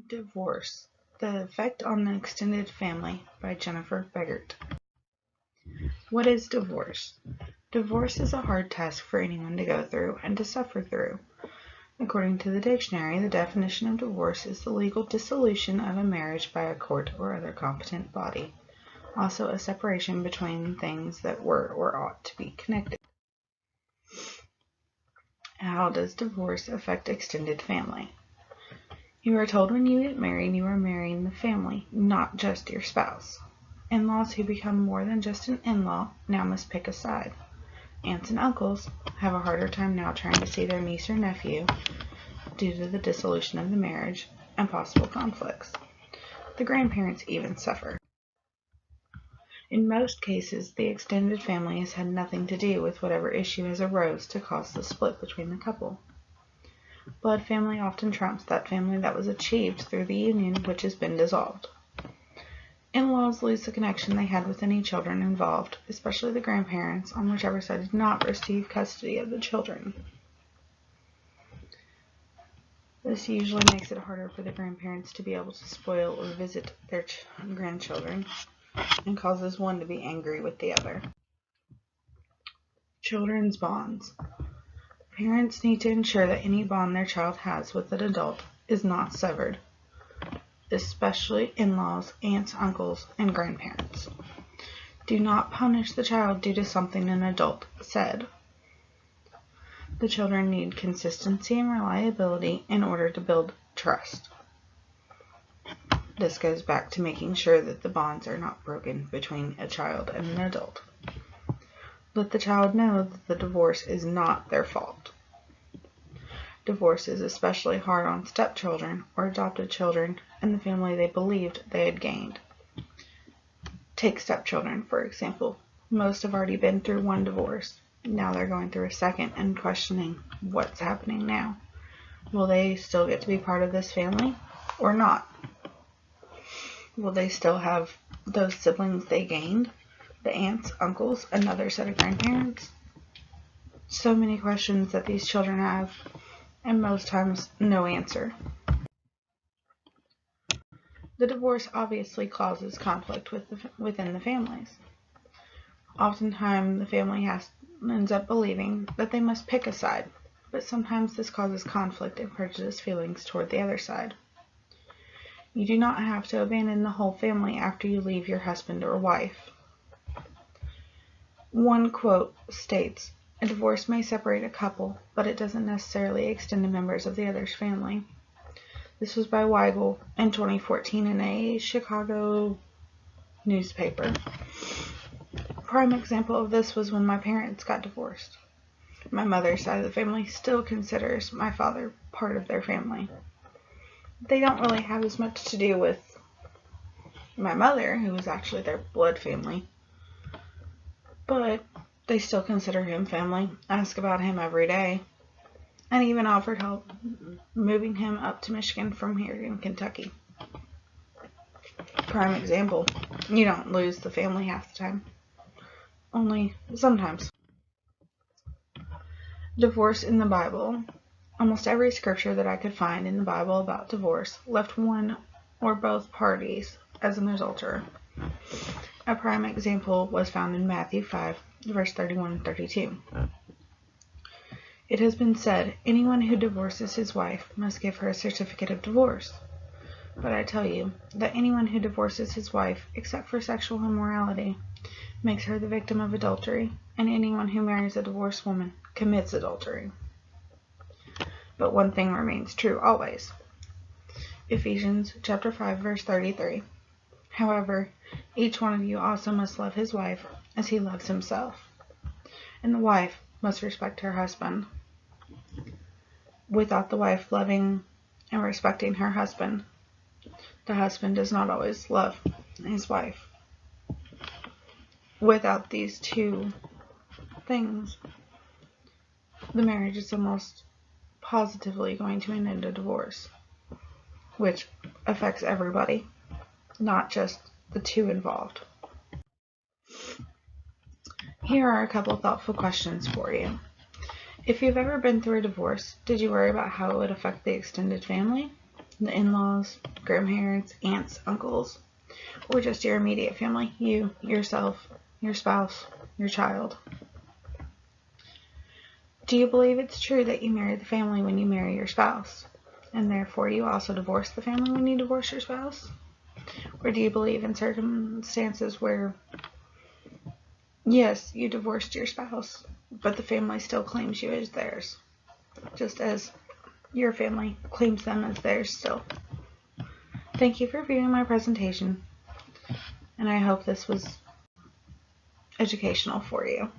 Divorce: The Effect on the Extended Family by Jennifer Beggart. What is divorce? Divorce is a hard task for anyone to go through and to suffer through. According to the dictionary, the definition of divorce is the legal dissolution of a marriage by a court or other competent body. Also, a separation between things that were or ought to be connected. How does divorce affect extended family? You are told when you get married you are marrying the family, not just your spouse. In-laws who become more than just an in-law now must pick a side. Aunts and uncles have a harder time now trying to see their niece or nephew due to the dissolution of the marriage and possible conflicts. The grandparents even suffer. In most cases, the extended family has had nothing to do with whatever issue has arose to cause the split between the couple. Blood family often trumps that family that was achieved through the union which has been dissolved. In-laws lose the connection they had with any children involved, especially the grandparents, on whichever side did not receive custody of the children. This usually makes it harder for the grandparents to be able to spoil or visit their grandchildren, and causes one to be angry with the other. Children's bonds. Parents need to ensure that any bond their child has with an adult is not severed, especially in-laws, aunts, uncles, and grandparents. Do not punish the child due to something an adult said. The children need consistency and reliability in order to build trust. This goes back to making sure that the bonds are not broken between a child and an adult. Let the child know that the divorce is not their fault. Divorce is especially hard on stepchildren or adopted children and the family they believed they had gained. Take stepchildren, for example. Most have already been through one divorce. Now they're going through a second and questioning what's happening now. Will they still get to be part of this family or not? Will they still have those siblings they gained? The aunts, uncles, another set of grandparents? So many questions that these children have, and most times no answer. The divorce obviously causes conflict within the families. Oftentimes the family ends up believing that they must pick a side, but sometimes this causes conflict and prejudice feelings toward the other side. You do not have to abandon the whole family after you leave your husband or wife. One quote states, "A divorce may separate a couple, but it doesn't necessarily extend to members of the other's family." This was by Weigel in 2014 in a Chicago newspaper. A prime example of this was when my parents got divorced. My mother's side of the family still considers my father part of their family. They don't really have as much to do with my mother, who was actually their blood family, but they still consider him family, ask about him every day, and even offered help moving him up to Michigan from here in Kentucky. Prime example, you don't lose the family half the time, only sometimes. Divorce in the Bible. Almost every scripture that I could find in the Bible about divorce left one or both parties as an adulterer. A prime example was found in Matthew 5, verse 31 and 32. It has been said, anyone who divorces his wife must give her a certificate of divorce. But I tell you that anyone who divorces his wife, except for sexual immorality, makes her the victim of adultery, and anyone who marries a divorced woman commits adultery. But one thing remains true always. Ephesians chapter 5, verse 33. However, each one of you also must love his wife as he loves himself, and the wife must respect her husband. Without the wife loving and respecting her husband, the husband does not always love his wife. Without these two things, the marriage is almost positively going to end in a divorce, which affects everybody, not just the two involved. Here are a couple thoughtful questions for you. If you've ever been through a divorce, did you worry about how it would affect the extended family? the in-laws, grandparents, aunts, uncles, or just your immediate family, you, yourself, your spouse, your child. Do you believe it's true that you marry the family when you marry your spouse, and therefore you also divorce the family when you divorce your spouse? Or do you believe in circumstances where, yes, you divorced your spouse, but the family still claims you as theirs, just as your family claims them as theirs still? Thank you for viewing my presentation, and I hope this was educational for you.